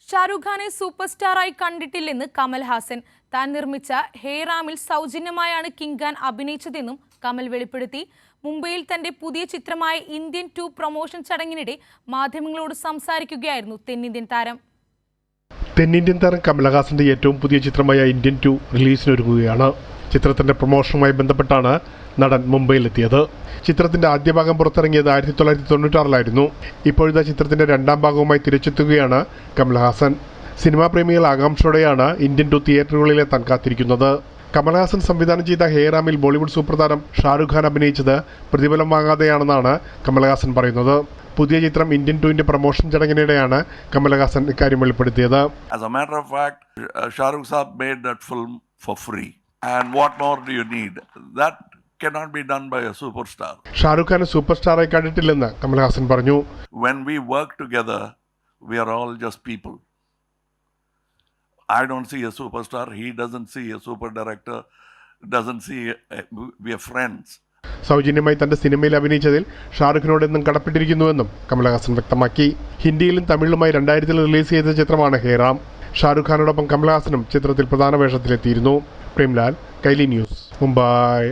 ഷാരൂഖ് ഖാനെ സൂപ്പർ സ്റ്റാറായി കണ്ടിട്ടില്ലെന്ന് കമൽ ഹാസൻ. താൻ നിർമ്മിച്ച ഹേറാമിൽ സൗജന്യമായാണ് കിങ് ഖാൻ അഭിനയിച്ചതെന്നും കമൽ വെളിപ്പെടുത്തി. മുംബൈയിൽ തന്റെ പുതിയ ചിത്രമായ ഇന്ത്യൻ 2 പ്രൊമോഷൻ ചടങ്ങിനിടെ മാധ്യമങ്ങളോട് സംസാരിക്കുകയായിരുന്നു തെന്നിന്ത്യൻ താരം. തെന്നിന്ത്യൻ താരം കമലഹാസന്റെ ഏറ്റവും പുതിയ ചിത്രമായ ഇന്ത്യൻ 2 റിലീസിനൊരുങ്ങുകയാണ്. ചിത്രത്തിന്റെ പ്രൊമോഷനുമായി ബന്ധപ്പെട്ടാണ് നടൻ മുംബൈയിലെത്തിയത്. ചിത്രത്തിന്റെ ആദ്യ ഭാഗം പുറത്തിറങ്ങിയത് 1996-ലായിരുന്നു. ഇപ്പോഴത്തെ ചിത്രത്തിന്റെ രണ്ടാം ഭാഗവുമായി തിരിച്ചെത്തുകയാണ് കമൽഹാസൻ. സിനിമാ പ്രേമികൾ ആകാംക്ഷയോടെയാണ് ഇന്ത്യൻ 2 തിയേറ്ററുകളിലെത്താൻ കാത്തിരിക്കുന്നത്. കമൽഹാസൻ സംവിധാനം ചെയ്ത ഹേറാമിൽ ബോളിവുഡ് സൂപ്പർ താരം ഷാരൂഖ് ഖാൻ അഭിനയിച്ചത് പ്രതിഫലം വാങ്ങാതെയാണെന്നാണ് കമൽഹാസൻ പറയുന്നത്. പുതിയ ചിത്രം ഇന്ത്യൻ 2-ന്റെ പ്രൊമോഷൻ ചടങ്ങിനിടെയാണ് കമൽഹാസൻ ഇക്കാര്യം വെളിപ്പെടുത്തിയത്. As a matter of fact, Shahrukh Saab made that film for free. And what more do you need? That cannot be done by a superstar. Shahrukh ഖാനെ സൂപ്പർ സ്റ്റാറായി കണ്ടിട്ടില്ലെന്ന് കമൽഹാസൻ പറഞ്ഞു. When we work together, we are all just people. I don't see a superstar. He doesn't see a super director. Doesn't see. We are friends. സൗജന്യമായി തന്റെ സിനിമയിൽ അഭിനയിച്ചതിൽ ഷാരൂഖിനോട് എന്നും കടപ്പെട്ടിരിക്കുന്നുവെന്നും കമൽഹാസൻ വ്യക്തമാക്കി. ഹിന്ദിയിലും തമിഴിലുമായി 2000-ൽ release ചെയ്ത ചിത്രമാണ് ഹേറാം. ഷാരൂഖ് ഖാനോടൊപ്പം കമൽഹാസനും ചിത്രത്തിൽ പ്രധാന വേഷത്തിലെത്തിയിരുന്നു. പ്രേംലാൽ, കൈലി ന്യൂസ്, മുംബൈ.